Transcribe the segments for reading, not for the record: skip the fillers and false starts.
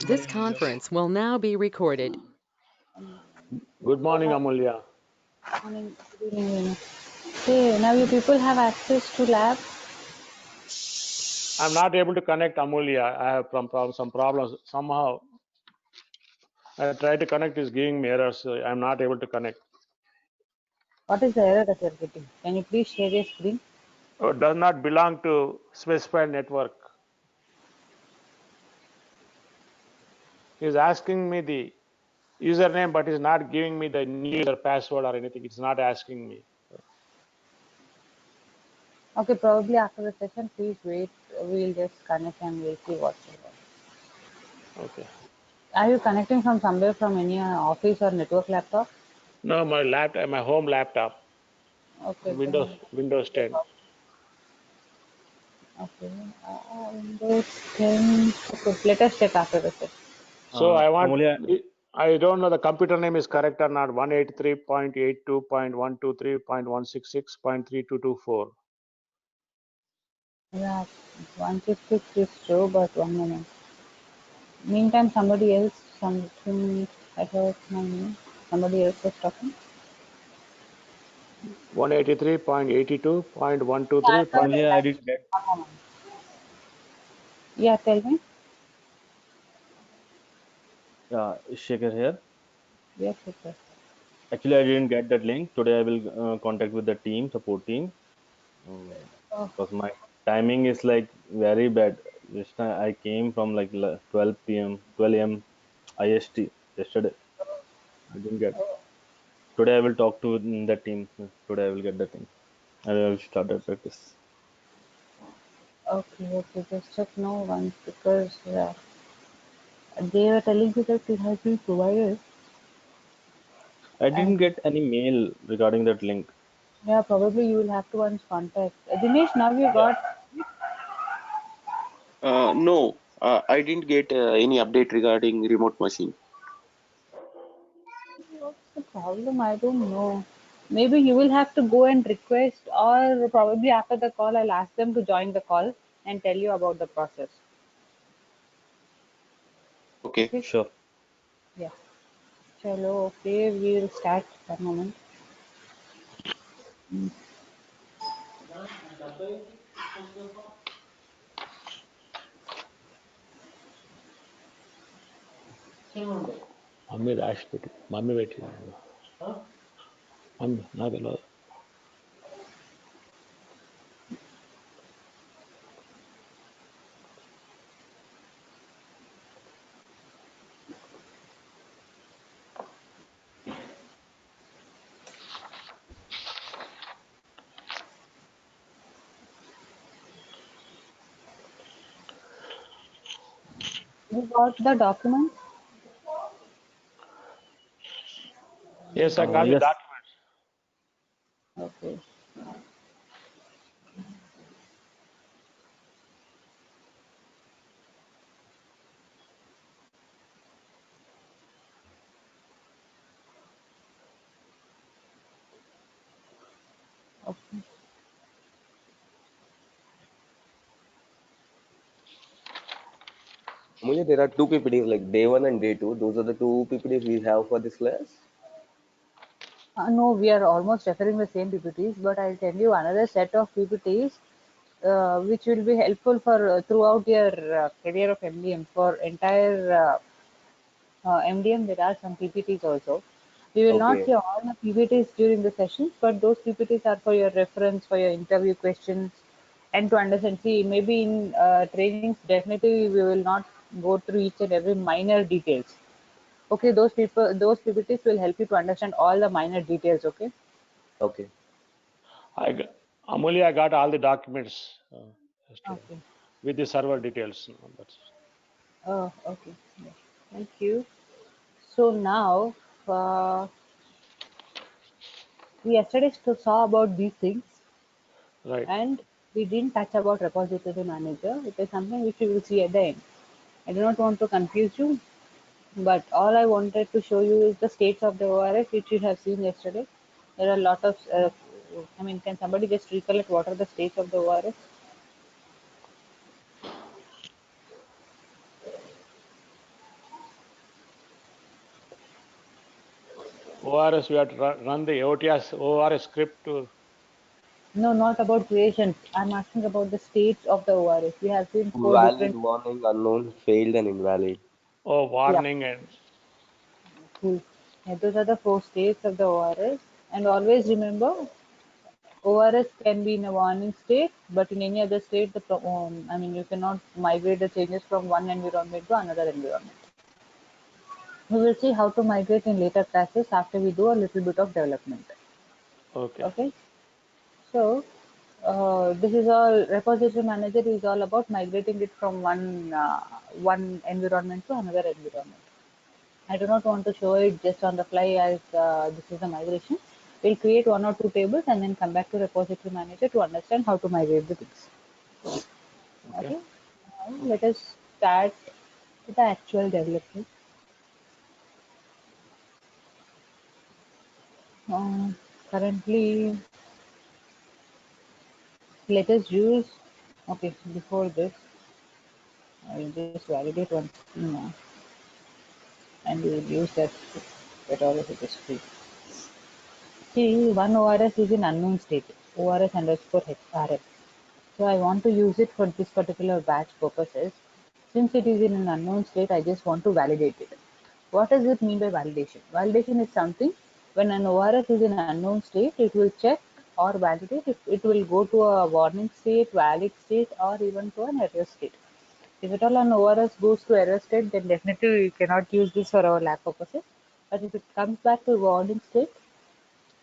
This conference will now be recorded. Good morning, Amulya. Morning, good evening, Vinu. Hey, now you people have access to lab? I'm not able to connect Amulya. I have some problems. Somehow, I try to connect, is giving me errors. So I'm not able to connect. What is the error that you're getting? Can you please share your screen? Oh, it does not belong to specified network. He's asking me the username, but is not giving me the new user password or anything. It's not asking me. Okay, probably after the session, please wait. We'll just connect and we'll see what's going on. Okay. Are you connecting from somewhere from any office or network laptop? No, my laptop, my home laptop, Okay, Windows 10. okay. Windows 10. Okay, let us check after the session. So I want. Amulya, I don't know the computer name is correct or not. 183.82.123.166.3224. Yeah, 156 is true, but 1 minute. Meantime, something, I heard my name. Somebody else was talking. 183.82.123. Amulya, I didn't get. Yeah, tell me. Shekhar here. Yes, sir. Actually, I didn't get that link. Today, I will contact with the support team, Oh, because my timing is like very bad. Just I came from like 12 p.m., 12 a.m. IST yesterday. I didn't get. Today, I will talk to the team. Today, I will get the thing. I will start the practice. okay. Just check no once because they were telling me that it has been provided. I didn't And get any mail regarding that link. yeah, probably you will have to once contact. Dinesh, now you Yeah. got. No, I didn't get any update regarding remote machine. What's the problem? I don't know. Maybe you will have to go and request, or probably after the call, I'll ask them to join the call and tell you about the process. Okay. Okay? Sure. Yeah. Chalo, okay, we'll start. One moment. Mummy rash put. Mummy wait. Mummy, not allowed. You got the document? Yes, I got the Yes. documents. Okay. Okay. Amulya, there are two PPTs like day one and day two. Those are the two PPTs we have for this class. No, we are almost referring the same PPTs, but I'll tell you another set of PPTs which will be helpful for throughout your career of MDM. For entire MDM, there are some PPTs also. We will not Okay. see all the PPTs during the sessions, but those PPTs are for your reference, for your interview questions, and to understand. See, maybe in trainings, definitely we will not go through each and every minor details. Okay, those PPTs will help you to understand all the minor details. Okay. Okay. Amulya, I got all the documents yesterday Okay. with the server details. Oh, okay. Yeah. Thank you. So now, uh, we yesterday saw about these things, Right. and we didn't touch about repository manager. It is something which we will see at the end. I do not want to confuse you, but all I wanted to show you is the states of the ORS, which you have seen yesterday. There are a lot of, I mean, can somebody just recollect what are the states of the ORS? ORS, we have to run the OTS ORS script to. No, not about creation. I'm asking about the states of the ORS. We have seen 4 Invalid, different. warning, unknown, failed, and invalid. Oh, Yeah, warning and cool. Yeah, those are the 4 states of the ORS. And always remember, ORS can be in a warning state, but in any other state, I mean, you cannot migrate the changes from one environment to another environment. We will see how to migrate in later classes after we do a little bit of development. okay. Okay, so this is all repository manager is all about migrating it from one environment to another environment. I do not want to show it just on the fly as this is a migration. We'll create 1 or 2 tables and then come back to repository manager to understand how to migrate the things. Okay. Okay, now let us start with the actual development. Currently, let us use, okay, before this, I'll just validate one thing now and we'll use that all of it is free. See, one ORS is in unknown state, ORS underscore RS. So I want to use it for this particular batch purposes. Since it is in an unknown state, I just want to validate it. What does it mean by validation? Validation is something when an ORS is in an unknown state, it will check or validate if it will go to a warning state, valid state, or even to an error state. If at all an ORS goes to error state, then definitely we cannot use this for our lab purposes. But if it comes back to warning state,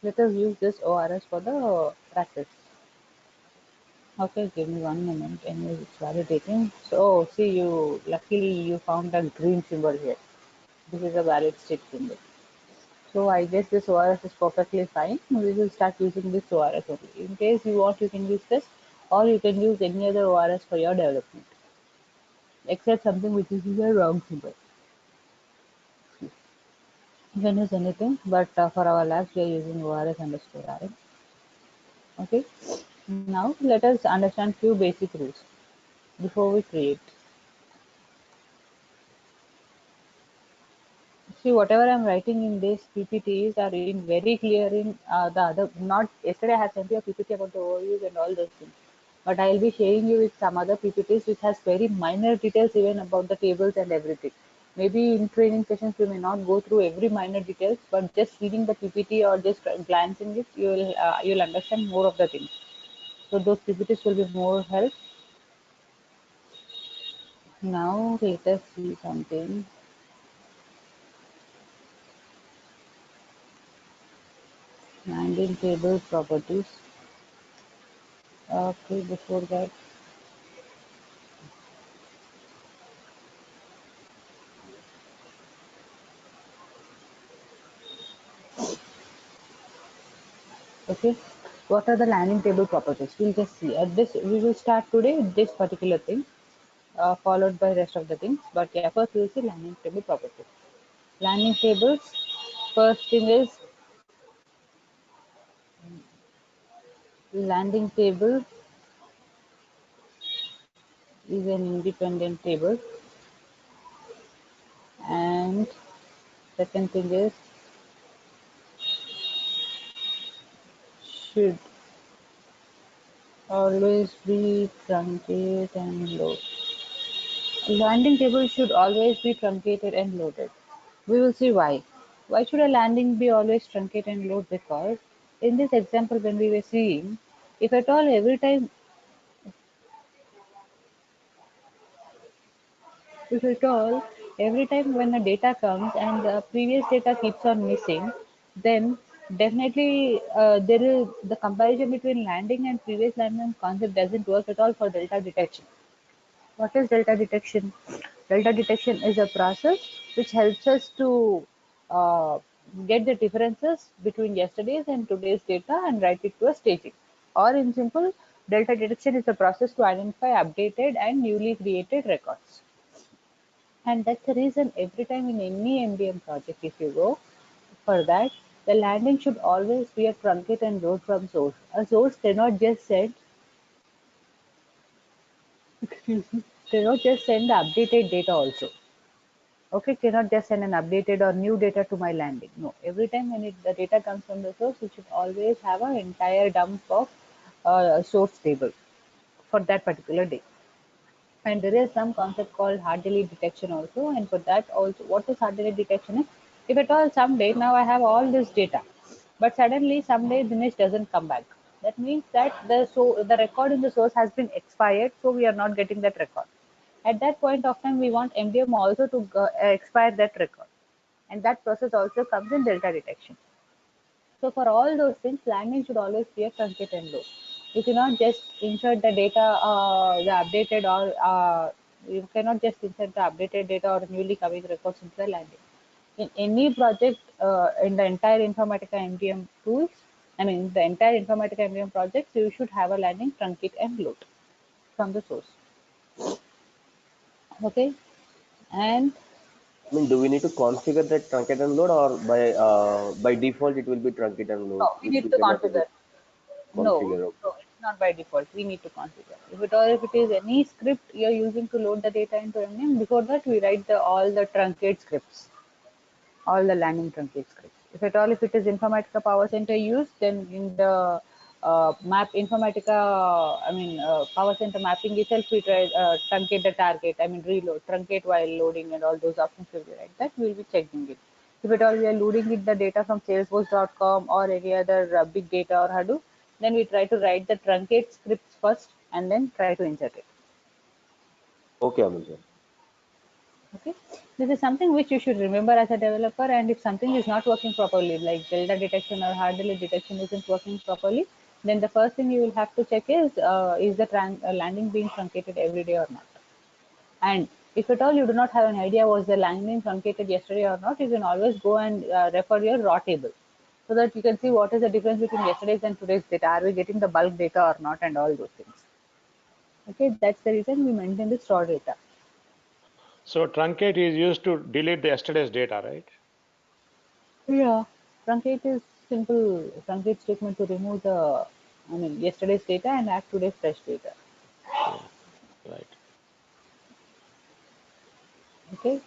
let us use this ORS for the practice. Okay, give me one moment. Anyway, it's validating. So, see, luckily you found a green symbol here. This is a valid state symbol. So, I guess this ORS is perfectly fine. We will start using this ORS only. In case you want, you can use this, or you can use any other ORS for your development, except something which is a wrong symbol. You can use anything, but for our labs, we are using ORS underscore RM. Okay. Now, let us understand few basic rules before we create. See, whatever I'm writing in this PPTs are in very clear in the other. Not yesterday, I have sent you a PPT about the overviews and all those things, but I'll be sharing you with some other PPTs which has very minor details even about the tables and everything. Maybe in training sessions we may not go through every minor details, but just reading the PPT or just glancing it, you'll understand more of the things. So those PPTs will be more help. Now let us see something. Landing table properties. Okay, before that, okay, what are the landing table properties? We'll just see. At this, we will start today with this particular thing, followed by rest of the things. But yeah, first we'll see landing table properties. Landing tables. First thing is landing table is an independent table, and second thing is should always be truncate and load. Landing table should always be truncated and loaded. We will see why. Why should a landing be always truncated and loaded? Because in this example, when we were seeing, if at all every time when the data comes and the previous data keeps on missing, then definitely there is the comparison between landing and previous landing concept doesn't work at all for delta detection. What is delta detection? Delta detection is a process which helps us to uh, get the differences between yesterday's and today's data and write it to a staging. Or in simple, delta detection is a process to identify updated and newly created records. And that's the reason every time in any MDM project, if you go for that, the landing should always be a truncate and load from source. A source cannot just send cannot just send the updated data also. Okay, cannot just send an updated or new data to my landing. No, every time when the data comes from the source, it should always have an entire dump of source table for that particular day. And there is some concept called hard delete detection also. And for that also, what is hard delete detection is, if at all someday now I have all this data, but suddenly someday Dinesh doesn't come back. That means that the record in the source has been expired, so we are not getting that record. At that point of time, we want MDM also to expire that record. And that process also comes in delta detection. So for all those things, landing should always be a truncate and load. You cannot just insert the data, the updated or you cannot just insert the updated data or newly coming records into the landing. In any project, in the entire Informatica MDM tools, I mean the entire Informatica MDM projects, you should have a landing truncate and load from the source. Okay, and I mean, do we need to configure that truncate and load, or by default it will be truncate and load, no, we which need we to cannot able configure. to No, configure? Okay. no, it's not by default. We need to configure. If it is any script you're using to load the data into MDM, before that we write all the truncate scripts, all the landing truncate scripts. If at all, if it is Informatica Power Center used, then in the map Informatica, Power Center mapping itself, we try truncate the target. I mean reload, truncate while loading, and all those options will be like that. We'll be checking it. If at all we are loading it the data from Salesforce.com or any other big data or Hadoop, then we try to write the truncate scripts first and then try to insert it. Okay, Aman sir. Okay, this is something which you should remember as a developer, and if something is not working properly, like delta detection or hard delete detection isn't working properly, then the first thing you will have to check is the landing being truncated every day or not. And if at all you do not have an idea was the landing truncated yesterday or not, you can always go and refer your raw table, so that you can see what is the difference between yesterday's and today's data. Are we getting the bulk data or not, and all those things. Okay, that's the reason we maintain this raw data. So truncate is used to delete the yesterday's data, right? Yeah, truncate is simple truncate statement to remove yesterday's data and add today's fresh data. Right. Okay,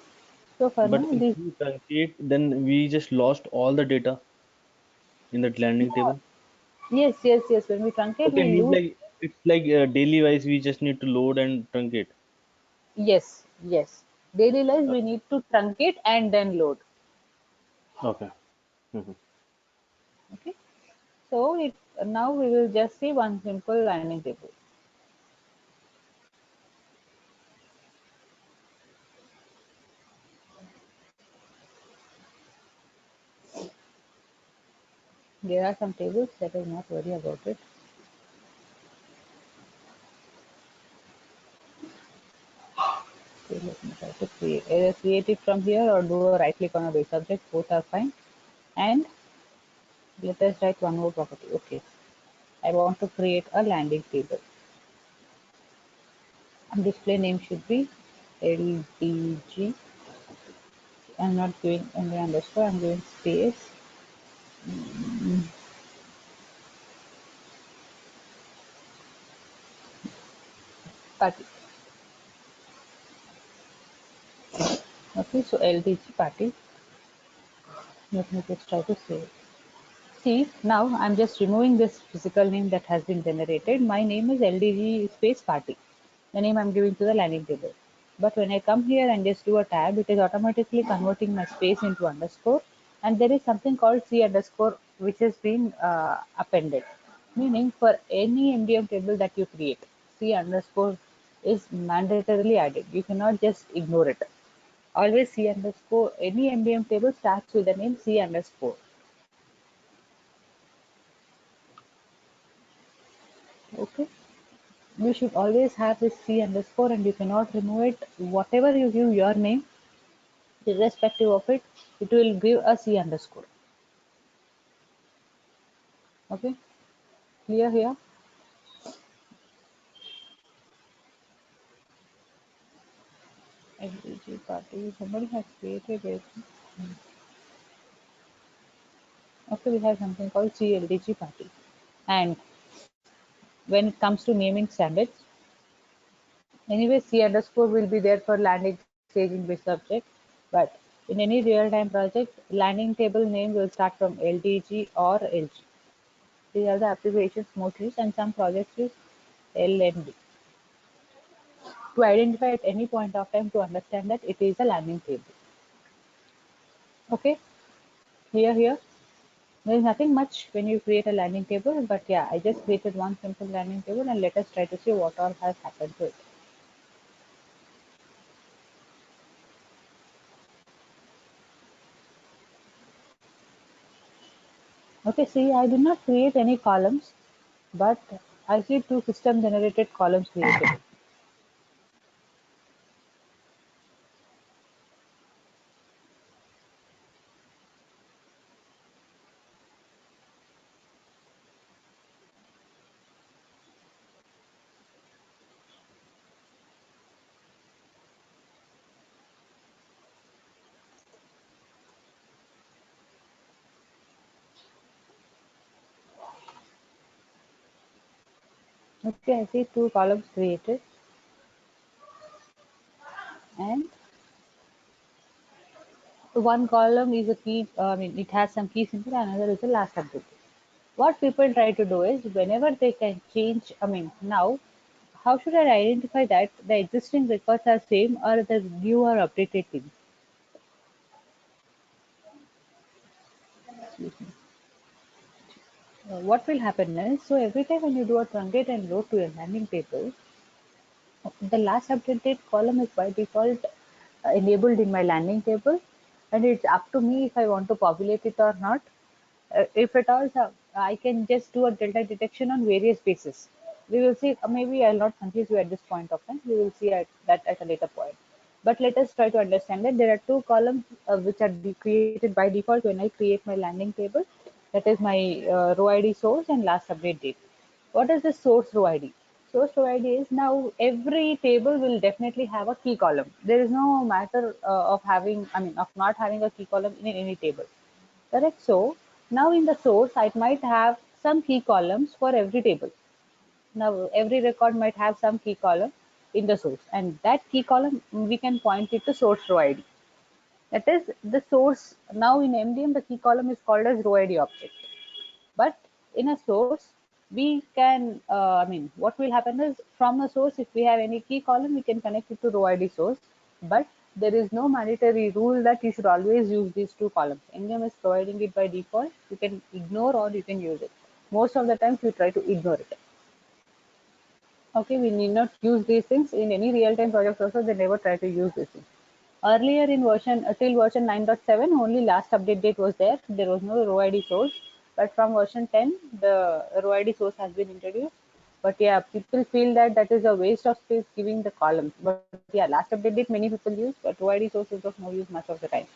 so for But now, if this we truncate, then we just lost all the data in that landing table. yes. When we truncate, Okay, we means lose. like it's like daily wise we just need to load and truncate. Yes. Daily lives we need to truncate and then load. Okay. Mhm. Okay, so now we will just see one simple landing table. There are some tables, that is not worry about it. Okay, let me try to either create it from here or do a right click on a base object, both are fine. And let us write one more property. Okay, I want to create a landing table. Display name should be LDG. I'm not giving any underscore, I'm giving space. Party. Okay, so LDG party. Let me just try to save. See, now I'm just removing this physical name that has been generated. My name is LDG space party, the name I'm giving to the landing table. But when I come here and just do a tab, it is automatically converting my space into underscore. And there is something called C underscore which has been appended. Meaning for any MDM table that you create, C underscore is mandatorily added. You cannot just ignore it. Always C underscore, any MDM table starts with the name C underscore. Okay. You should always have this C underscore and you cannot remove it. Whatever you give your name, irrespective of it, it will give a C underscore. Okay, clear here? LDG party, somebody has created it. Okay, we have something called CLDG party. And when it comes to naming standards, anyway, C underscore will be there for landing staging base subject. But in any real-time project, landing table name will start from LDG or LG. These are the abbreviations most used, and some projects use LND to identify at any point of time to understand that it is a landing table. Okay, here. There is nothing much when you create a landing table, but yeah, I just created one simple landing table and let us try to see what all has happened to it. Okay, see, I did not create any columns, but I see two system generated columns created. Okay, I see two columns created, and one column is a key, it has some key symbol, another is a last update. What people try to do is whenever they can change, now, how should I identify that the existing records are same or the new or updated things? What will happen is, so every time when you do a truncate and load to your landing table, the last updated column is by default enabled in my landing table, and it's up to me if I want to populate it or not. If at all, I can just do a delta detection on various bases. We will see, maybe I'll not confuse you at this point of time. We will see that at a later point. But let us try to understand that there are two columns which are created by default when I create my landing table. That is my row ID source and last update date. What is the source row ID? Source row ID is, now every table will definitely have a key column. There is no matter of having, of not having a key column in any table. Correct. So now in the source, I might have some key columns for every table. Now every record might have some key column in the source, and that key column we can point it to source row ID. That is the source. Now in MDM, the key column is called as row ID object. But in a source, we can, what will happen is from a source, if we have any key column, we can connect it to row ID source. But there is no mandatory rule that you should always use these two columns. MDM is providing it by default. You can ignore or you can use it. Most of the times we try to ignore it. Okay, we need not use these things in any real-time project also. They never try to use these things. Earlier in version, till version 9.7, only last update date was there. There was no row ID source. But from version 10, the row ID source has been introduced. But yeah, people feel that that is a waste of space giving the columns. But yeah, last update date many people use, but row ID source is of no use much of the time.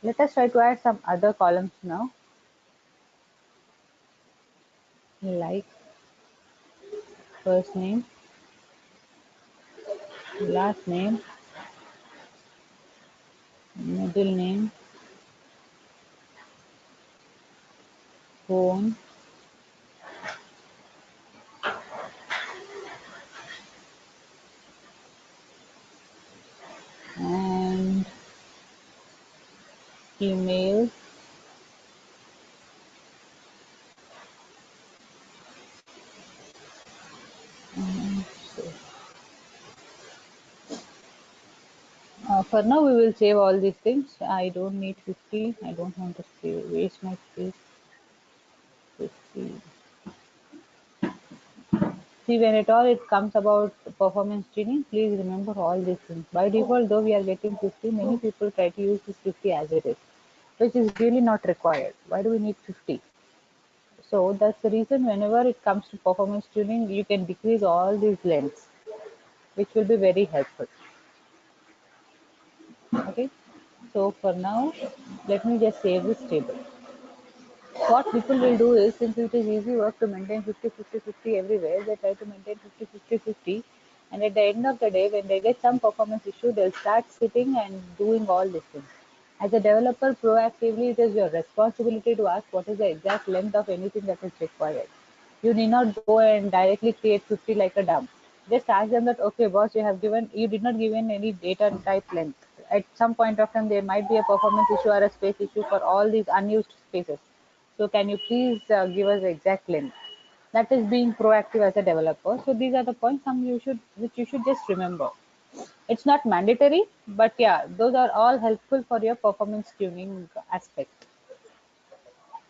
Let us try to add some other columns now. Like first name, last name, middle name, phone, and email, and so. For now, we will save all these things. I don't need 50. I don't want to waste my space. 50. See, when at all it comes about performance tuning, please remember all these things. By default, though we are getting 50, many people try to use this 50 as it is, which is really not required. Why do we need 50? So that's the reason whenever it comes to performance tuning, you can decrease all these lengths, which will be very helpful. Okay. So for now, let me just save this table. What people will do is, since it is easy work to maintain 50-50-50 everywhere, they try to maintain 50-50-50, and at the end of the day, when they get some performance issue, they'll start sitting and doing all these things. As a developer, proactively, it is your responsibility to ask what is the exact length of anything that is required. You need not go and directly create 50 like a dump. Just ask them that, okay, boss, you did not give in any data type length. at some point of time there might be a performance issue or a space issue for all these unused spaces. So can you please give us the exact length? That is being proactive as a developer. So these are the points which you should just remember. It's not mandatory, but yeah, those are all helpful for your performance tuning aspect.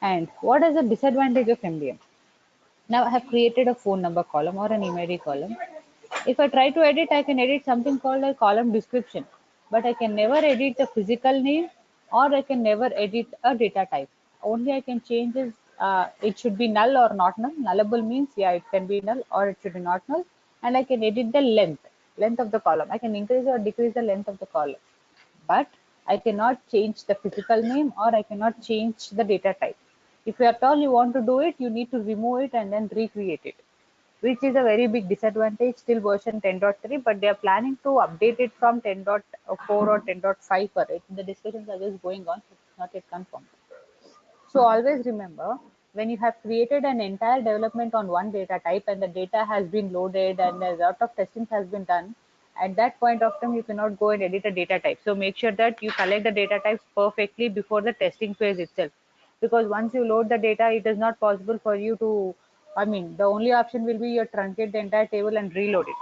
And what is the disadvantage of MDM? Now I have created a phone number column or an email ID column. If I try to edit, I can edit something called a column description, but I can never edit the physical name, or I can never edit a data type. Only I can change is it should be null or not null. Nullable means yeah, it can be null or it should be not null, and I can edit the length of the column. I can increase or decrease the length of the column, but I cannot change the physical name or I cannot change the data type. If you at all you want to do it, you need to remove it and then recreate it, which is a very big disadvantage till version 10.3, but they are planning to update it from 10.4 or 10.5 for it. The discussions are just going on, it's not yet confirmed. So always remember, when you have created an entire development on one data type and the data has been loaded and a lot of testing has been done, at that point of time, you cannot go and edit a data type. So make sure that you collect the data types perfectly before the testing phase itself. Because once you load the data, it is not possible for you to, the only option will be you truncate the entire table and reload it.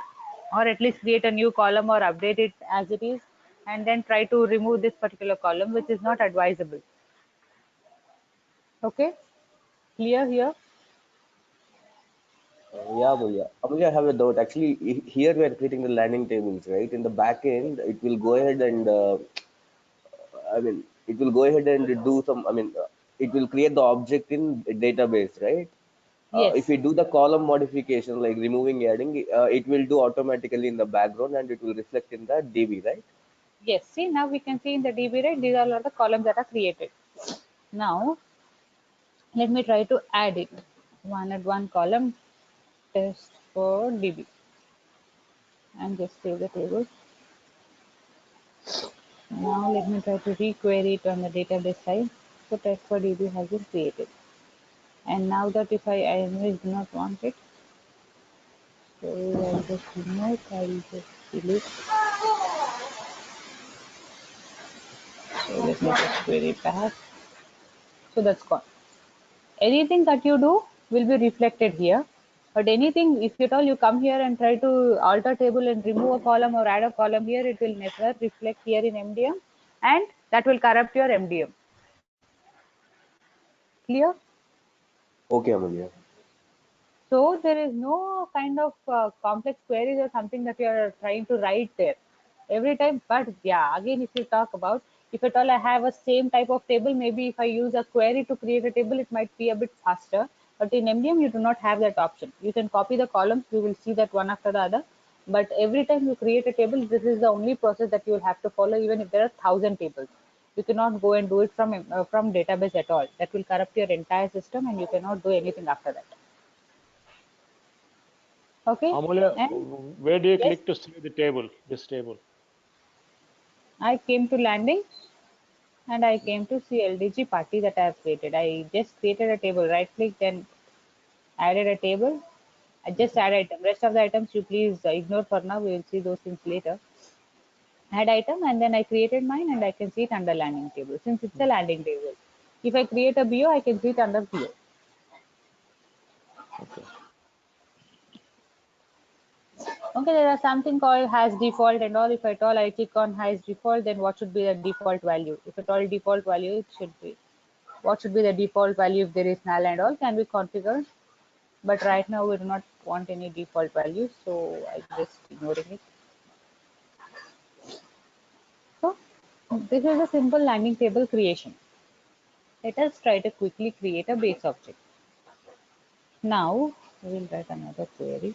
Or at least create a new column or update it as it is and then try to remove this particular column, which is not advisable. Okay, clear here? Yeah, Amulya. Amulya, I have a doubt. Actually, here we are creating the landing tables, right? In the back end, it will go ahead and, it will go ahead and do some, it will create the object in database, right? If Yes, we do the column modification, like removing, adding, it will do automatically in the background and it will reflect in the DB, right? yes. See, now we can see in the DB, right? These are all the columns that are created. Now, let me try to add it. One column test for DB and just save the table. Now, let me try to requery it on the database side. So, test for DB has been created. And now that if I anyways do not want it, so I'll just remove, I'll just delete. So, let me just query it back. So, that's gone. Anything that you do will be reflected here, but anything, if at all you come here and try to alter table and remove a column or add a column here, it will never reflect here in MDM, and that will corrupt your MDM. Clear? Okay, Amulya. So there is no kind of complex queries or something that you are trying to write there every time. But yeah, again, if you talk about, if at all I have a same type of table, maybe if I use a query to create a table, it might be a bit faster. But in MDM, you do not have that option. You can copy the columns. We will see that one after the other. But every time you create a table, this is the only process that you will have to follow, even if there are 1,000 tables. You cannot go and do it from database at all. That will corrupt your entire system, and you cannot do anything after that. Okay, Amulya, and where do you yes, click to see the table, this table? I came to landing and I came to see LDG party that I have created. I just created a table, right click, then added a table. I just add item. Rest of the items you please ignore for now. We will see those things later. Add item, and then I created mine and I can see it under landing table since it's a landing table. If I create a BO, I can see it under BO. Okay. Okay, there are something called has default and all. If at all I click on has default, then what should be the default value? If at all default value, it should be what should be the default value if there is null and all can be configured. But right now we do not want any default value, so I'm just ignoring it. So this is a simple landing table creation. Let us try to quickly create a base object. Now we will write another query.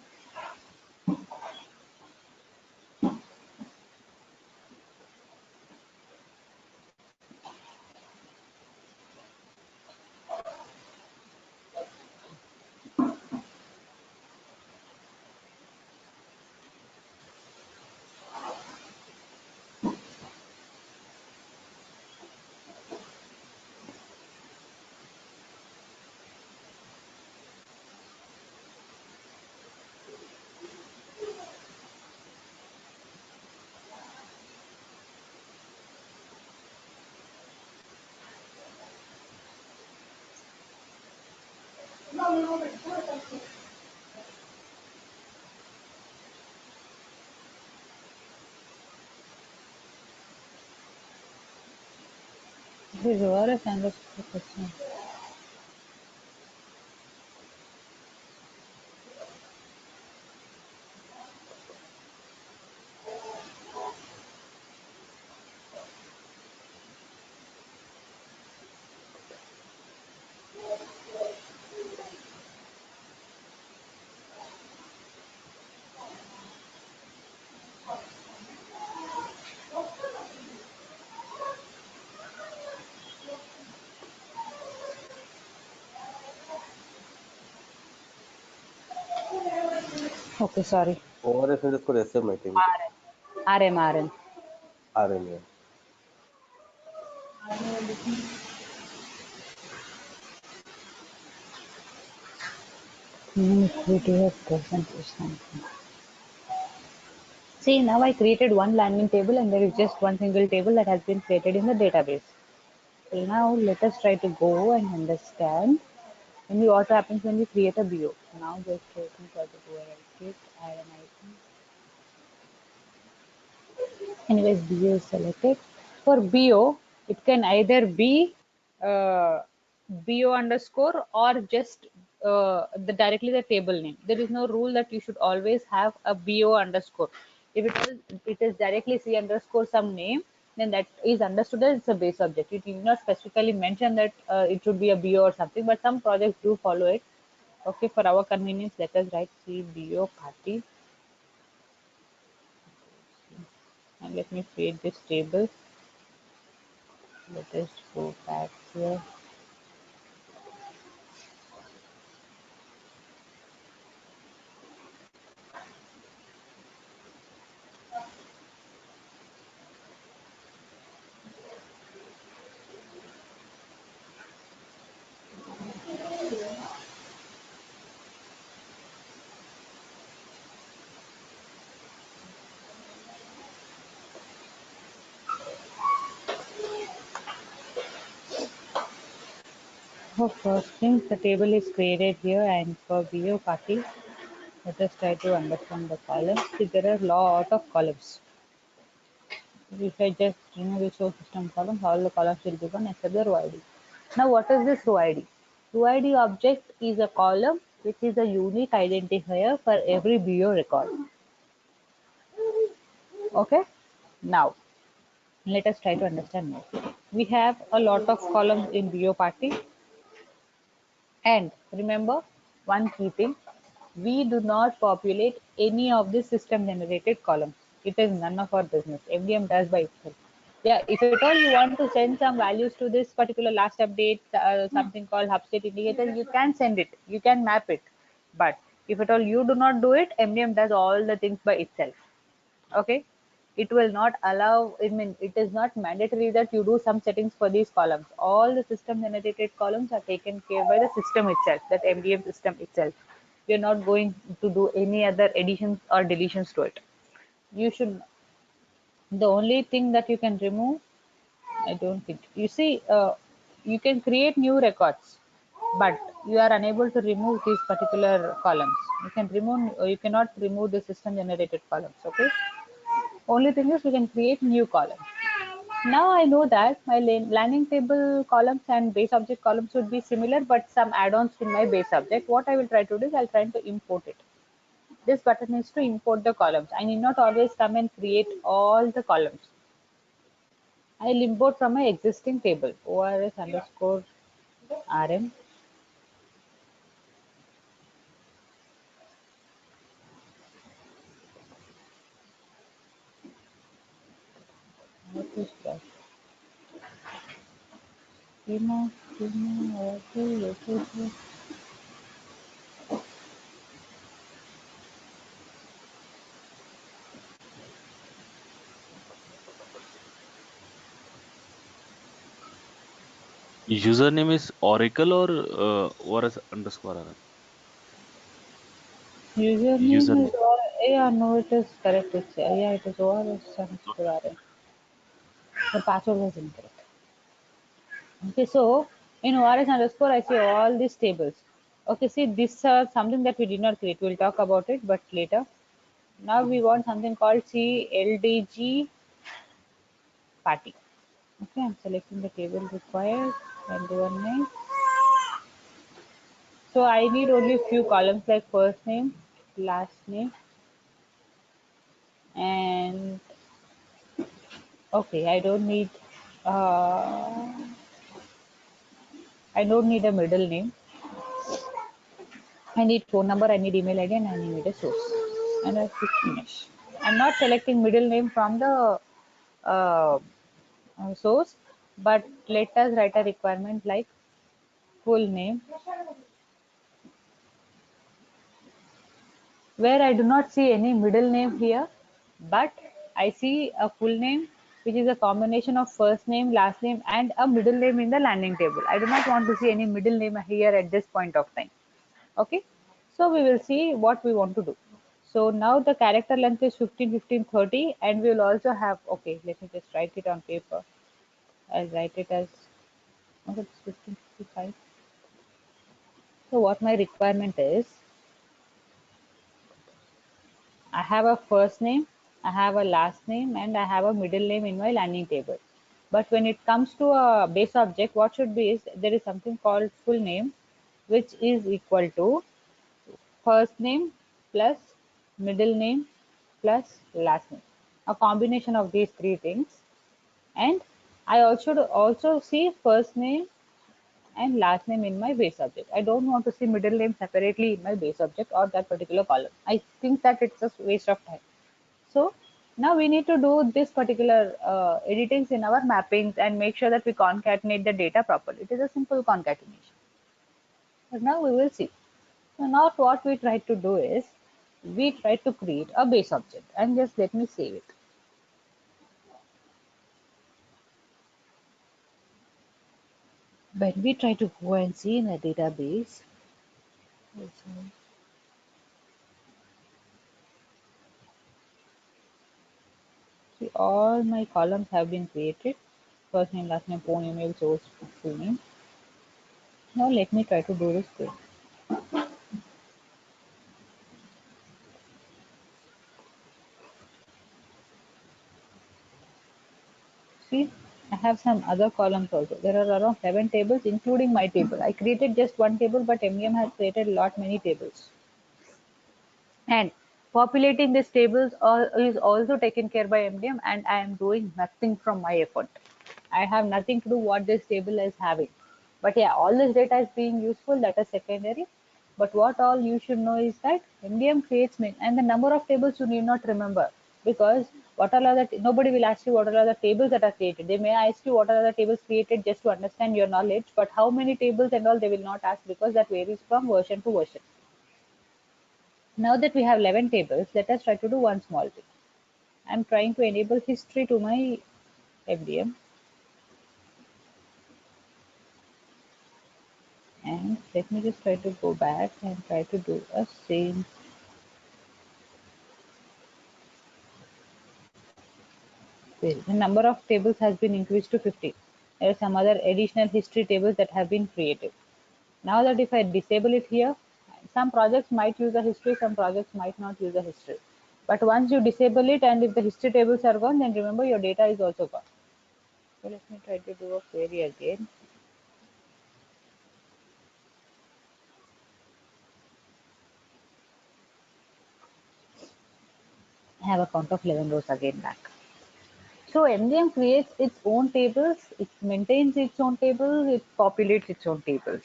This is ORS underscore question. Okay, sorry. ORS underscore SM, I think. RM. RM, yeah. PDF presentation. See, now I created one landing table and there is just one single table that has been created in the database. So now let us try to go and understand what happens when we create a BO. Now just waiting for the go add an item. Anyways, BO is selected. For BO, it can either be BO underscore or just directly the table name. There is no rule that you should always have a BO underscore. If it is directly C underscore some name, then that is understood as it's a base object. It did not specifically mention that it should be a BO or something, but some projects do follow it. Okay, for our convenience, let us write C BO party. And let me create this table. Let us go back here. So first thing, the table is created here, and for BO party, let us try to understand the columns. See, there are a lot of columns. If I just remove the show system column, all the columns will be gone except the row ID. Now, what is this row ID? Row ID object is a column which is a unique identifier for every BO record. Okay. Now, let us try to understand more. We have a lot of columns in BO party. And remember one key thing, we do not populate any of the system generated columns. It is none of our business. MDM does by itself. Yeah, if at all you want to send some values to this particular last update, something called hub state indicator, you can send it, you can map it. But if at all you do not do it, MDM does all the things by itself. Okay, it will not allow, I mean, it is not mandatory that you do some settings for these columns. All the system generated columns are taken care by the system itself, that MDM system itself. We are not going to do any other additions or deletions to it. You should, the only thing that you can remove, I don't think, you see, you can create new records, but you are unable to remove these particular columns. You can remove, you cannot remove the system generated columns. Okay, only thing is we can create new columns. Now I know that my landing table columns and base object columns would be similar, but some add-ons in my base object. What I will try to do is I'll try to import it. This button is to import the columns. I need not always come and create all the columns. I'll import from my existing table, ORS underscore RM. What is that? Schema, okay. Username is Oracle or ORS underscore RM? Username is Username. yeah, no, it is correct. It's, yeah, it is ORS underscore RM. The password was incorrect. Okay, so in ORS underscore, I see all these tables. Okay, see, this something that we did not create. We'll talk about it, but later. Now we want something called CLDG party. Okay, I'm selecting the table required and do a name. So I need only few columns like first name, last name, and okay, uh, I don't need a middle name. I need phone number, I need email ID, and I need a source. And I click finish. I'm not selecting middle name from the uh, source, but let us write a requirement like full name, where I do not see any middle name here, but I see a full name which is a combination of first name, last name, and a middle name in the landing table. I do not want to see any middle name here at this point of time. Okay, so we will see what we want to do. So now the character length is 15, 15, 30, and we will also have, okay, let me just write it on paper. I'll write it as, okay, it's 15, 55. So what my requirement is, I have a first name, I have a last name, and I have a middle name in my landing table. But when it comes to a base object, what should be is there is something called full name, which is equal to first name plus middle name plus last name, a combination of these three things. And I also see first name and last name in my base object. I don't want to see middle name separately in my base object or that particular column. I think that it's a waste of time. So now we need to do this particular editings in our mappings and make sure that we concatenate the data properly. It is a simple concatenation. But now we will see. So now what we try to do is we try to create a base object, and just let me save it. When we try to go and see in a database, see all my columns have been created. First name, last name, phone, email, source, full name. Now let me try to do this quick. See, I have some other columns also. There are around 7 tables, including my table. I created just one table, but MDM has created many tables. And populating these tables is also taken care by MDM, and I am doing nothing from my effort. I have nothing to do what this table is having. But yeah, all this data is being useful, that is secondary. But what all you should know is that MDM creates and the number of tables you need not remember, because what are the nobody will ask you what are the tables that are created. They may ask you what are the tables created just to understand your knowledge, but how many tables and all they will not ask, because that varies from version to version. Now that we have 11 tables, let us try to do one small thing. I'm trying to enable history to my MDM. And let me just try to go back and try to do a same. The number of tables has been increased to 50. There are some other additional history tables that have been created. Now that if I disable it here, some projects might use a history, some projects might not use a history. But once you disable it and if the history tables are gone, then remember your data is also gone. So let me try to do a query again. I have a count of 11 rows again back. So MDM creates its own tables, it maintains its own tables, it populates its own tables.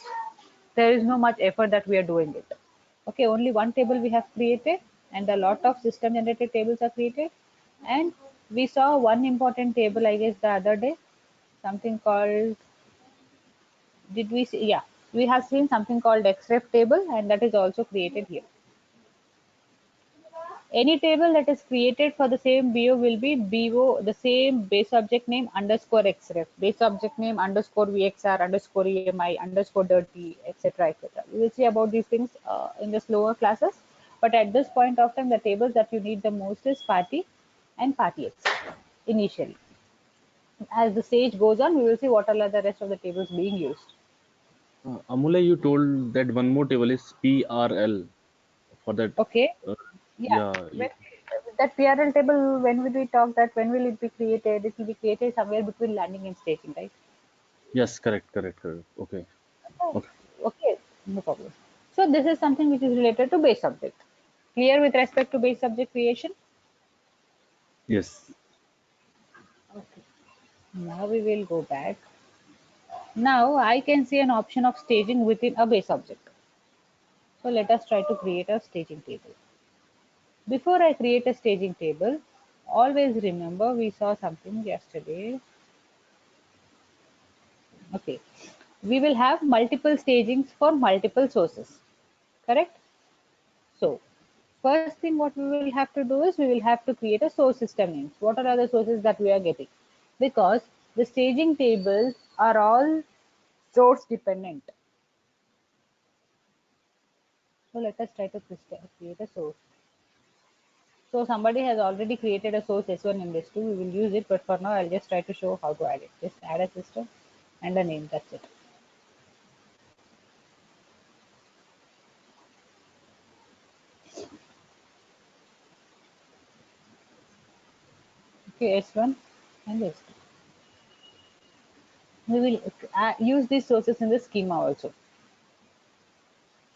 There is no much effort that we are doing it. Okay, only one table we have created and a lot of system generated tables are created. And we saw one important table, I guess, the other day, something called, did we see? Yeah, we have seen something called xref table, and that is also created here. Any table that is created for the same BO will be BO, the same base object name underscore xref, base object name underscore VXR underscore EMI underscore dirty, etc. etc. We will see about these things in the slower classes. But at this point of time, the tables that you need the most is party and party X initially. As the stage goes on, we will see what are the rest of the tables being used. Amule, you told that one more table is PRL for that. Okay. Uh, Yeah. yeah. When, that PRL table, when will we talk that? When will it be created? It will be created somewhere between landing and staging, right? Yes, correct, correct, correct. Okay. Oh, Okay. okay, no problem. So this is something which is related to base subject. Clear with respect to base subject creation? Yes. Okay. Now we will go back. Now I can see an option of staging within a base object. So let us try to create a staging table. Before I create a staging table, always remember we saw something yesterday. Okay. We will have multiple stagings for multiple sources. Correct? So first thing what we will have to do is we will have to create a source system names. What are the sources that we are getting? Because the staging tables are all source dependent. So let us try to create a source. So somebody has already created a source S1 and S2. We will use it, but for now I'll just try to show how to add it. Just add a system and a name. That's it. Okay, S1 and S2. We will use these sources in the schema also.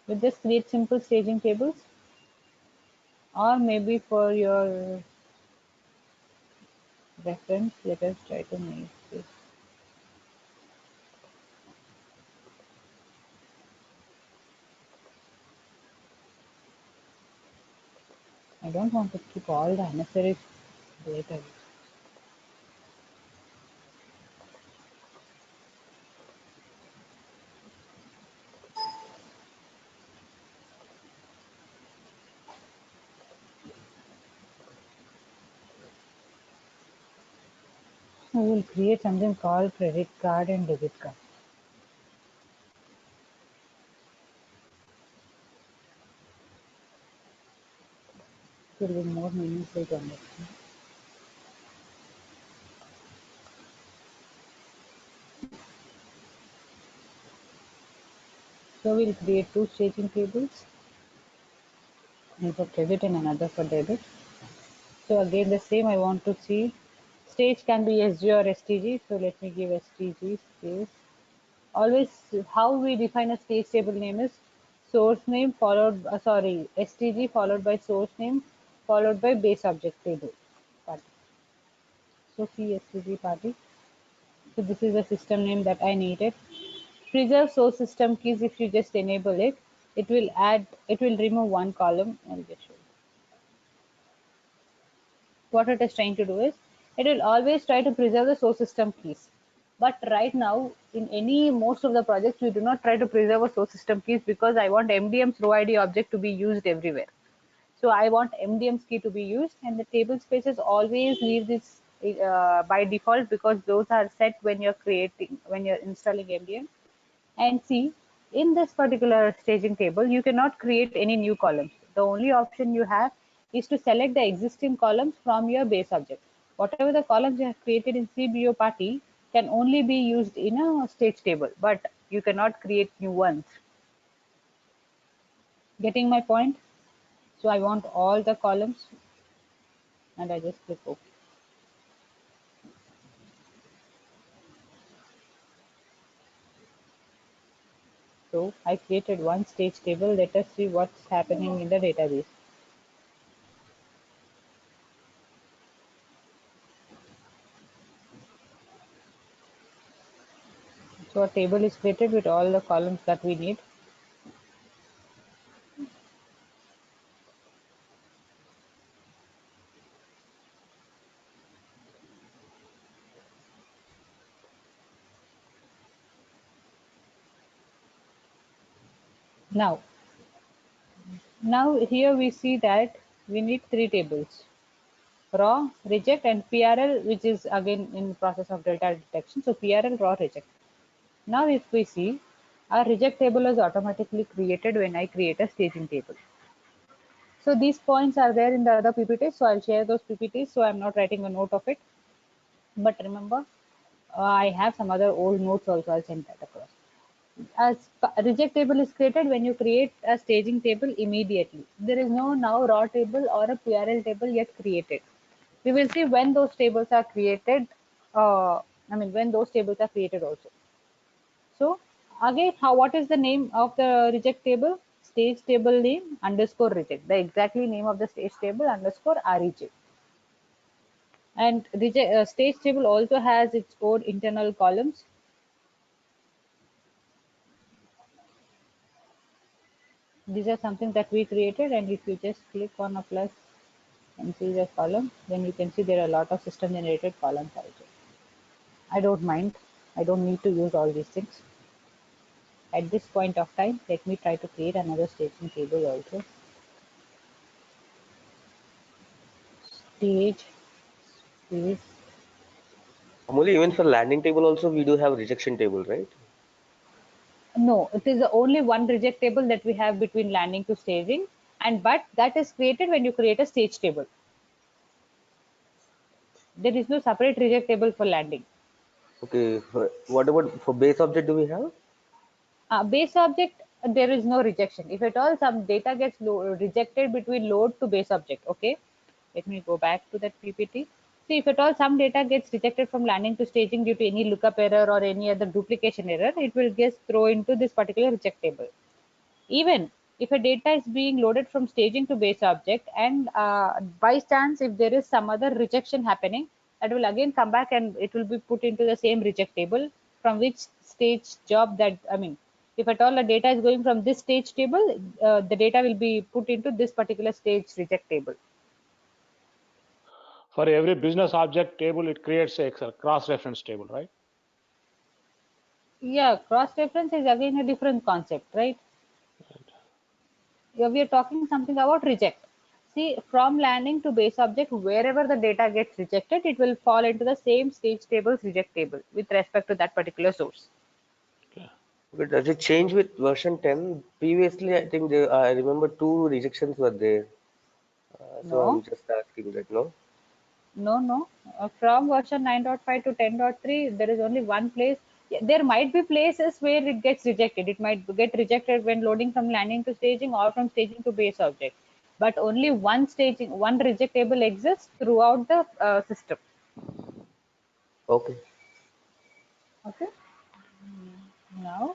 We'll just create simple staging tables, or maybe for your reference, let us try to make this. I don't want to keep all the unnecessary data. We will create something called credit card and debit card. It will be more meaningful to understand. So we'll create two staging tables, one for credit and another for debit. So again the same, I want to see stage can be SG or STG. So let me give STG space. Always how we define a stage table name is source name followed STG followed by source name followed by base object table party. So CSTG party. So this is the system name that I needed. Preserve source system keys. If you just enable it, it will remove one column. I'll just show you. What it is trying to do is it will always try to preserve the source system keys. But right now, in most of the projects, we do not try to preserve a source system keys because I want MDM's row ID object to be used everywhere. So I want MDM's key to be used, and the table spaces always leave this by default because those are set when you're installing MDM. And see, in this particular staging table, you cannot create any new columns. The only option you have is to select the existing columns from your base object. Whatever the columns you have created in CBO party can only be used in a stage table, but you cannot create new ones. Getting my point? So I want all the columns and I just click OK. So I created one stage table. Let us see what's happening in the database. So a table is created with all the columns that we need. Now here we see that we need three tables: raw, reject, and PRL, which is again in the process of delta detection. So PRL, raw, reject. Now if we see, our reject table is automatically created when I create a staging table. So these points are there in the other PPTs. So I'll share those PPTs. So I'm not writing a note of it. But remember, I have some other old notes also. I'll send that across. reject table is created when you create a staging table immediately. There is no now raw table or a PRL table yet created. We will see when those tables are created. When those tables are created also. So again, what is the name of the reject table? Stage table name underscore reject. The exactly name of the stage table underscore reject. And stage table also has its own internal columns. These are something that we created, and if you just click on a plus and see the column, then you can see there are a lot of system generated columns also. I don't mind. I don't need to use all these things. At this point of time, let me try to create another staging table also. Stage is Amuli, even for landing table also we do have rejection table, right? no, it is only one reject table that we have between landing to staging, but that is created when you create a stage table. There is no separate reject table for landing. Okay. What about for base object do we have? Base object, there is no rejection. If at all some data gets rejected between load to base object, okay. Let me go back to that PPT. See, if at all some data gets rejected from landing to staging due to any lookup error or any other duplication error, it will just throw into this particular reject table. Even if a data is being loaded from staging to base object, and by chance if there is some other rejection happening, that will again come back and it will be put into the same reject table from which stage job that if at all the data is going from this stage table, the data will be put into this particular stage reject table. For every business object table, it creates a cross-reference table, right? Yeah, cross reference is again a different concept, right? Yeah, we are talking something about reject. See, from landing to base object, wherever the data gets rejected, it will fall into the same stage table's reject table with respect to that particular source. Okay. But does it change with version 10? Previously, I think I remember 2 rejections were there. So I'm No, just asking that, no? no. From version 9.5 to 10.3, there is only one place. Yeah, there might be places where it gets rejected. It might get rejected when loading from landing to staging or from staging to base object. But only one reject table exists throughout the system. Okay. Okay. Now,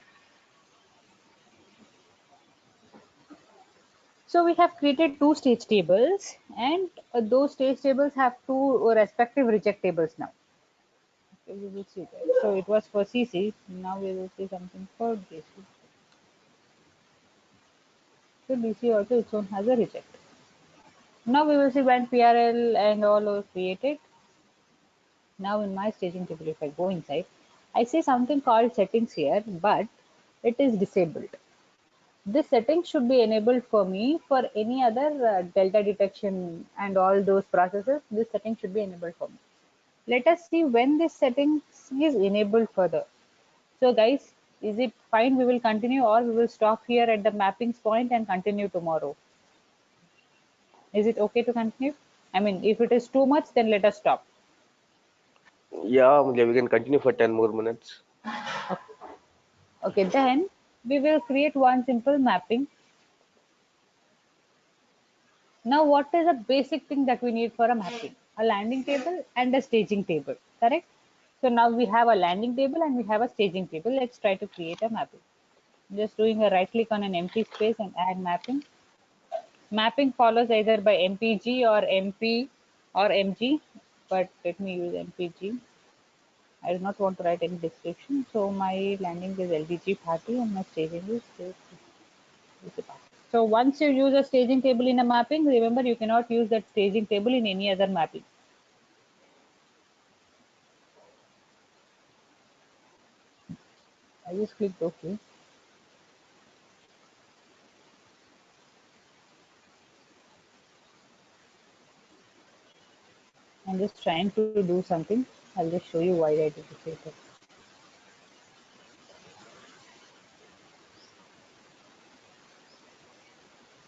so we have created two stage tables, and those stage tables have two respective reject tables now. Okay, we will see that. So it was for CC. Now we will see something for DC. So DC also its own has a reject. Now we will see when PRL and all are created. Now in my staging table, if I go inside, I see something called settings here, but it is disabled. This setting should be enabled for me for any other delta detection and all those processes. This setting should be enabled for me. Let us see when this setting is enabled further. So guys, is it fine? We will continue or we will stop here at the mappings point and continue tomorrow. Is it okay to continue? If it is too much, then let us stop. Yeah, Amuli, we can continue for 10 more minutes. Okay, then we will create one simple mapping. Now, what is a basic thing that we need for a mapping? A landing table and a staging table, correct? So now we have a landing table and we have a staging table. Let's try to create a mapping. Just doing a right click on an empty space and add mapping. Mapping follows either by MPG or MP or MG, but let me use MPG. I do not want to write any description. So my landing is LDG party and my staging is party. So once you use a staging table in a mapping, remember you cannot use that staging table in any other mapping. I just clicked OK. I'm just trying to do something. I'll just show you why I did it later.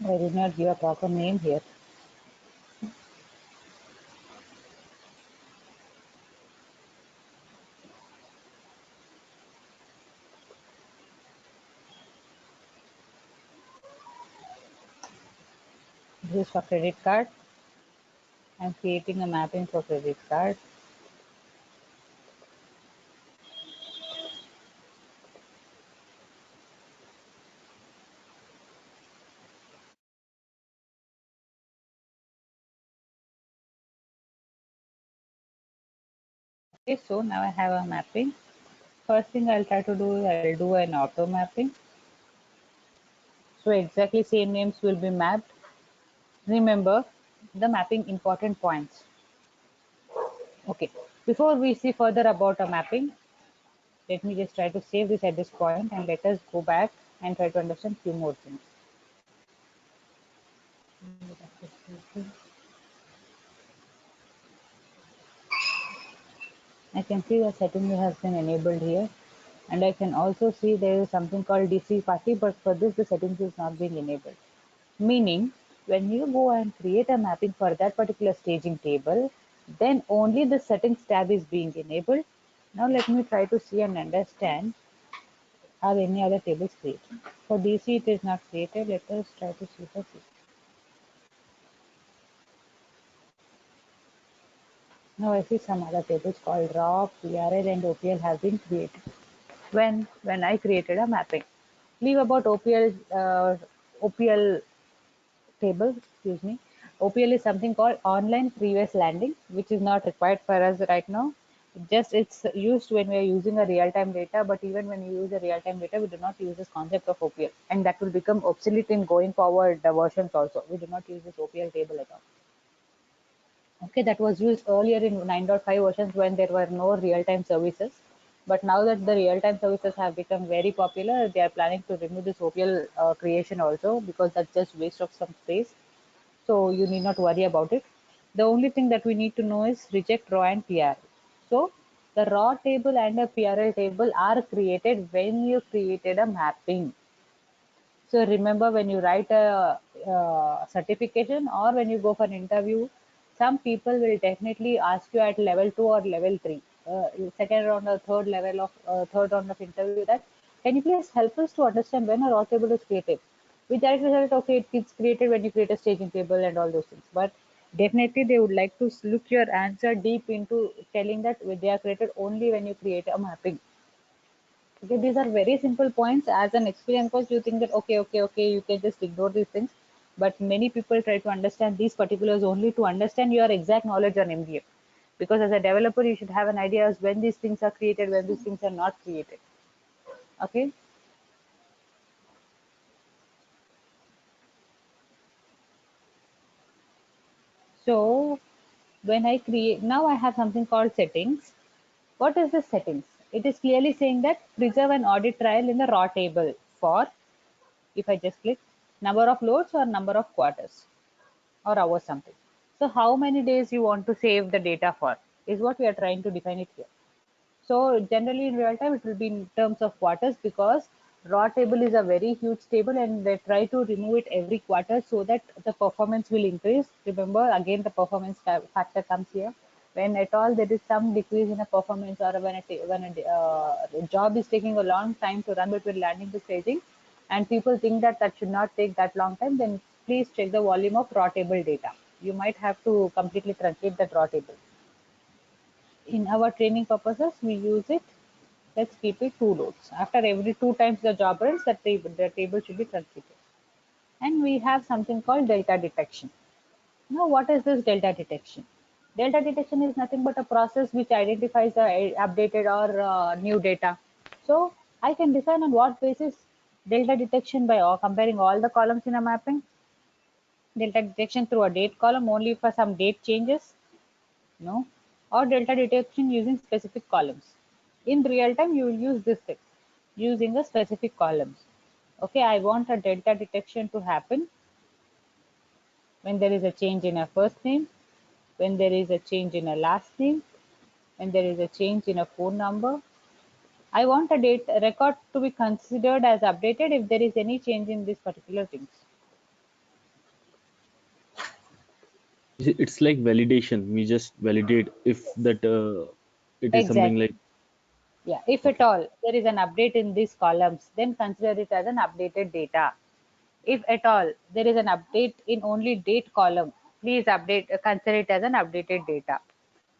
I did not give a proper name here. This is for credit card. I'm creating a mapping for credit card. Okay, so now I have a mapping. First thing I'll try to do is I'll do an auto mapping. So exactly same names will be mapped. Remember the mapping important points. Okay, before we see further about a mapping, let me just try to save this at this point and let us go back and try to understand few more things. I can see the setting has been enabled here, and I can also see there is something called DC party, but for this the settings is not being enabled. Meaning when you go and create a mapping for that particular staging table, then only the settings tab is being enabled. Now let me try to see and understand are any other tables created. For DC it is not created. Let us try to see for C. Now I see some other tables called raw, PRL and OPL have been created. When I created a mapping. Leave about OPL table, excuse me. OPL is something called online previous landing, which is not required for us right now. Just it's used when we are using a real-time data, but even when you use a real-time data, we do not use this concept of OPL, and that will become obsolete in going forward the versions also. We do not use this OPL table at all. Okay, that was used earlier in 9.5 versions when there were no real-time services. But now that the real-time services have become very popular, they are planning to remove this OPL creation also, because that's just waste of some space. So you need not worry about it. The only thing that we need to know is reject raw and PRL. So the raw table and a PRL table are created when you created a mapping. So remember, when you write a certification or when you go for an interview, some people will definitely ask you at level 2 or level 3, second round or third round of interview, that can you please help us to understand when a raw table is created? We directly said, okay, it's created when you create a staging table and all those things. But definitely they would like to look your answer deep into telling that they are created only when you create a mapping. Okay, these are very simple points. As an experienced coach, you think that okay, you can just ignore these things. But many people try to understand these particulars only to understand your exact knowledge on MDM. Because as a developer, you should have an idea as when these things are created, when these things are not created. Okay. So when I create, now I have something called settings. What is the settings? It is clearly saying that preserve an audit trial in the raw table for, if I just click, number of loads or number of quarters or hours something. So how many days you want to save the data for is what we are trying to define it here. So generally in real time, it will be in terms of quarters, because raw table is a very huge table and they try to remove it every quarter so that the performance will increase. Remember, again, the performance factor comes here. When at all there is some decrease in a performance, or when a job is taking a long time to run between landing to staging, and people think that that should not take that long time, then please check the volume of raw table data. You might have to completely truncate that raw table. In our training purposes, we use it. Let's keep it 2 loads. After every 2 times the job runs, the table should be truncated. And we have something called delta detection. Now, what is this delta detection? Delta detection is nothing but a process which identifies the updated or new data. So I can define on what basis delta detection by comparing all the columns in a mapping. Delta detection through a date column only for some date changes. No, or delta detection using specific columns. In real time, you will use this thing using the specific columns. Okay, I want a delta detection to happen when there is a change in a first name, when there is a change in a last name, when there is a change in a phone number. I want a date record to be considered as updated if there is any change in these particular things. It's like validation. We just validate if that it is something Exactly. like Yeah, if at okay. all there is an update in these columns, then consider it as an updated data. If at all there is an update in only date column, please consider it as an updated data.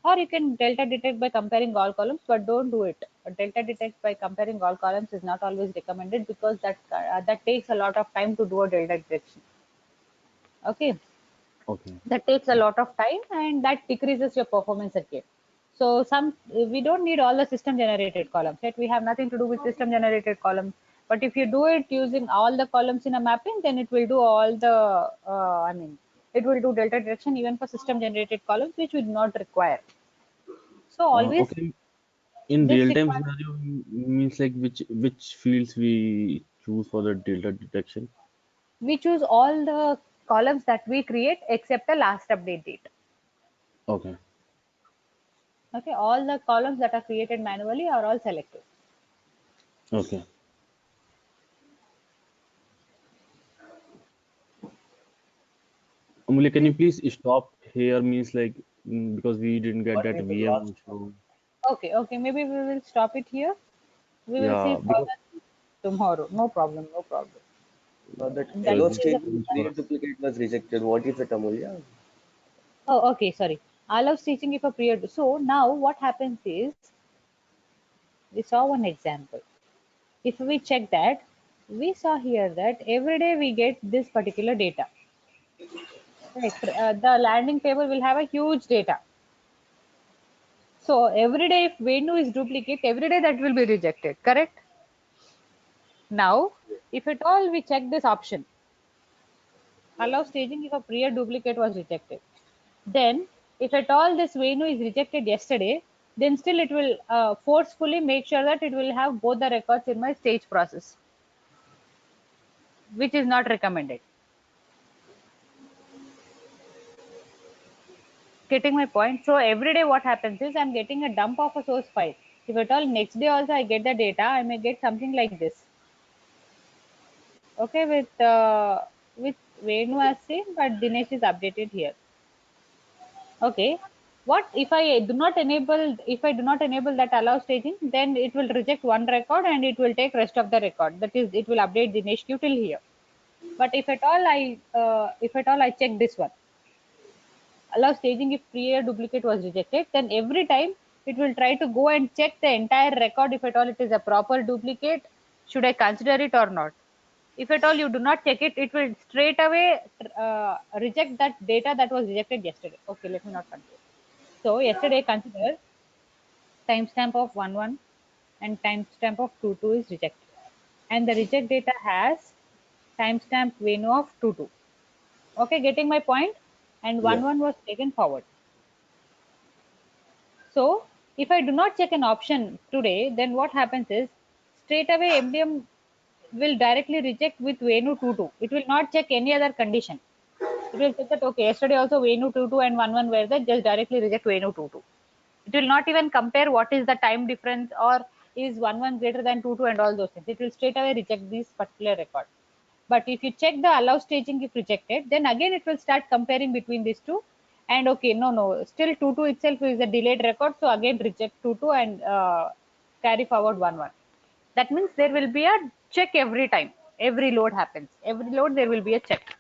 Or you can delta detect by comparing all columns, but don't do it. Delta detect by comparing all columns is not always recommended because that takes a lot of time to do a delta detection. Okay, Okay. that takes a lot of time and that decreases your performance again. So we don't need all the system generated columns, right? We have nothing to do with system generated columns. But if you do it using all the columns in a mapping, then it will do all the, it will do delta detection even for system generated columns, which we do not require. So always Okay. In this real-time requires, scenario means like which fields we choose for the delta detection. we choose all the columns that we create except the last update date. Okay. Okay, all the columns that are created manually are all selected. Okay. Amulya, can you please stop here? Means like because we didn't get What that we were VM lost. also. Okay, maybe we will stop it here. We will see Yeah, because further tomorrow. No problem, no problem. That That allow this is stage is for create us. duplicate was rejected. What is it, Amulya? oh, okay, sorry. I love stitching if a period. So now what happens is, we saw one example. If we check that, we saw here that every day we get this particular data. Right? The landing table will have a huge data. So every day if Venu is duplicate, every day that will be rejected, correct? Now, if at all we check this option, allow staging if a prior duplicate was rejected. Then, if at all this Venu is rejected yesterday, then still it will forcefully make sure that it will have both the records in my stage process, which is not recommended. Getting my point? So every day what happens is I'm getting a dump of a source file. If at all next day also I get the data, I may get something like this. Okay, with Venu as same, but Dinesh is updated here. Okay, what if I do not enable that allow staging, then it will reject one record and it will take rest of the record. That is, it will update Dinesh Q till here. But if at all I check this one, allow staging if prior duplicate was rejected, then every time it will try to go and check the entire record. If at all it is a proper duplicate, should I consider it or not? If at all you do not check it, it will straight away reject that data that was rejected yesterday. Okay, let me not continue. So yesterday consider timestamp of 11 and timestamp of 22 is rejected. And the reject data has timestamp Venu of 22. Okay, getting my point? And Yeah. 11 was taken forward. So if I do not check an option today, then what happens is straight away MDM will directly reject with Venu 22. It will not check any other condition. It will check that okay, yesterday also Venu 22 and 11 were there, just directly reject Venu 22. It will not even compare what is the time difference or is 11 greater than 22 and all those things. It will straight away reject this particular record. But if you check the allow staging if rejected, then again it will start comparing between these two. And okay, no, still 22 itself is a delayed record. So again reject 22 and carry forward 11. That means there will be a check every time. Every load happens. Every load there will be a check.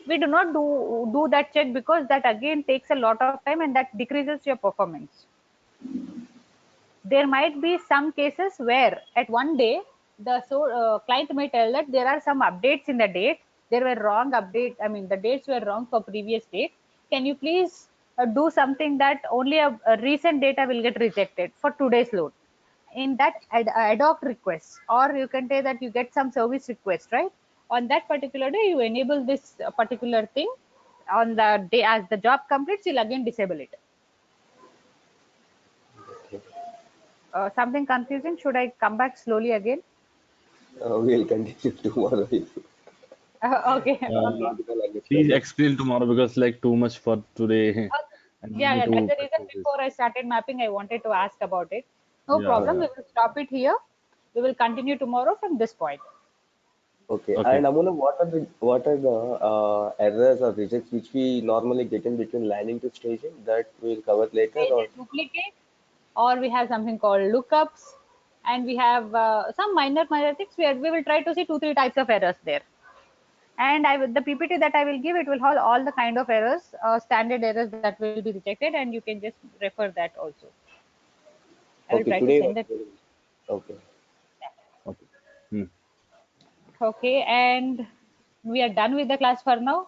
We do not do that check because that again takes a lot of time and that decreases your performance. There might be some cases where at one day the client may tell that there are some updates in the date, there were wrong update, I mean the dates were wrong for previous date, can you please do something that only a recent data will get rejected for today's load. In that ad hoc request, or you can say that you get some service request, right? On that particular day you enable this particular thing. On the day as the job completes, you'll again disable it. Something confusing? Should I come back slowly again? We'll continue tomorrow. Okay, I'm Uh, okay. not gonna Please understand that. explain tomorrow because like too much for today, and we Yeah, need yeah, that's to the reason practice this. before I started mapping, I wanted to ask about it. No Yeah, problem. yeah. We will stop it here. We will continue tomorrow from this point. Okay. Okay. And Amuna, what are the errors or rejects which we normally get in between landing to staging that we'll cover later, or Either duplicate, or we have something called lookups, and we have some minor things. We will try to see 2-3 types of errors there. And the PPT that I will give, it will have all the kind of errors, standard errors that will be rejected, and you can just refer that also. I will Okay, try to today. send it. Okay. Okay. Hmm. Okay, and we are done with the class for now.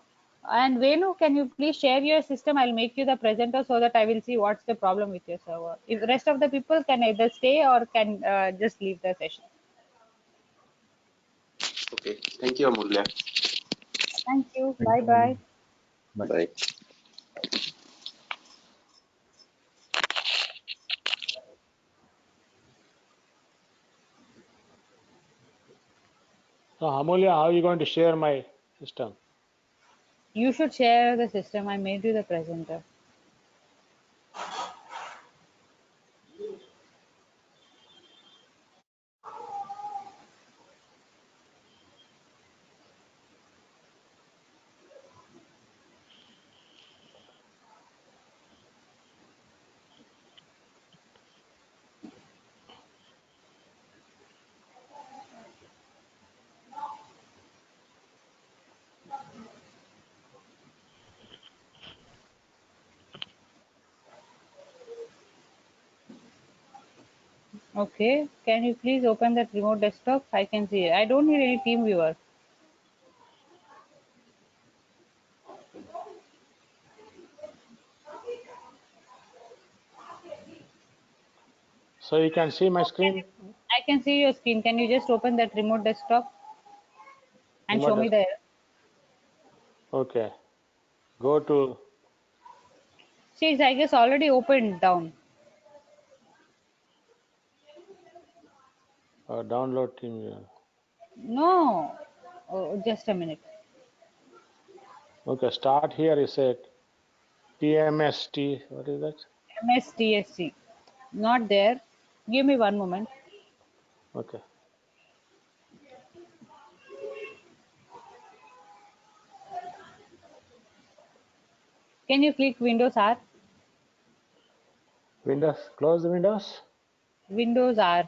And Venu, can you please share your system? I'll make you the presenter so that I will see what's the problem with your server. If the rest of the people can either stay or can just leave the session. Okay. Thank you, Amulya. Thank you. Thank Bye you. bye. Bye. Bye. So Amulya, how are you going to share my system? You should share the system. I made you the presenter. Okay, can you please open that remote desktop? I can see it. I don't need any team viewer. So you can see my screen. I can see your screen. Can you just open that remote desktop and show Remote me desktop. the Okay. Go to See, it's I guess already opened down. download team. No. Oh, just a minute. Okay, start here. You said TMST. What is that? MSTSC. Not there. Give me one moment. Okay. Can you click Windows R? Windows. Close the windows. Windows R.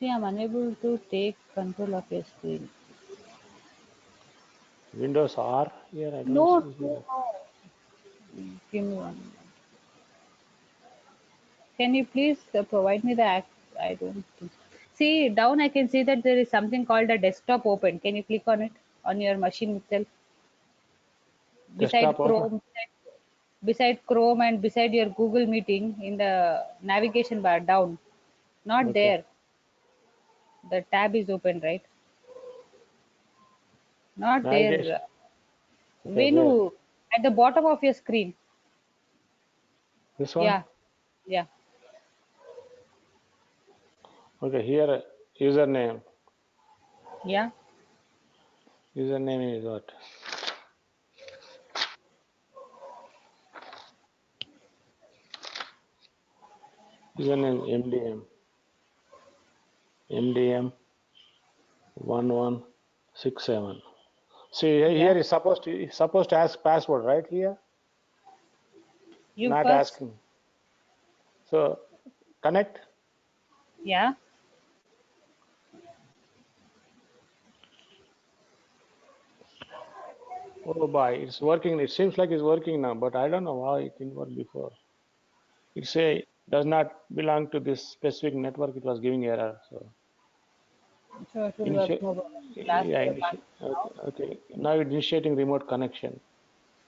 See, I'm unable to take control of your screen. Windows R here. I don't No, see no, here. no. Give me one moment. Can you please provide me the act? I don't think. See, down I can see that there is something called a desktop open. Can you click on it on your machine itself? Beside Desktop open. Chrome, beside Chrome and beside your Google meeting in the navigation bar down. Not Okay. there. The tab is open, right? Not Navigation. there. Okay, where? Venu, at the bottom of your screen. This one? Yeah, yeah. Okay, here username. Yeah. Username is what? Username MDM. MDM 1167. See here is supposed to ask password right here. You Not first. asking. So connect. Yeah. Oh boy, it's working. It seems like it's working now, but I don't know why it didn't work before. It say does not belong to this specific network. It was giving error. So So it will work. initiate. No problem. It will ask Yeah, for your initiate. password now. Okay, okay. Now it's initiating remote connection.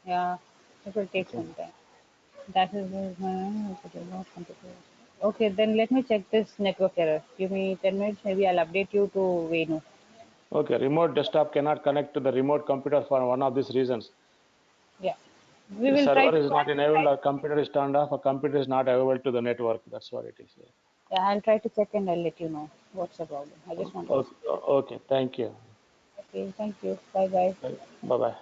Yeah. It will take Okay. some time. That is okay. Then let me check this network error. Give me 10 minutes. Maybe I'll update you to Venu. Okay. Remote desktop cannot connect to the remote computer for one of these reasons. Yeah. We The will try server to is not enabled, or computer is turned off, or computer is not available to the network. That's what it is. Yeah, I'll try to check and I'll let you know what's the problem. I just wanted to Okay. Okay. Thank you. Okay, thank you. Bye bye. Bye bye.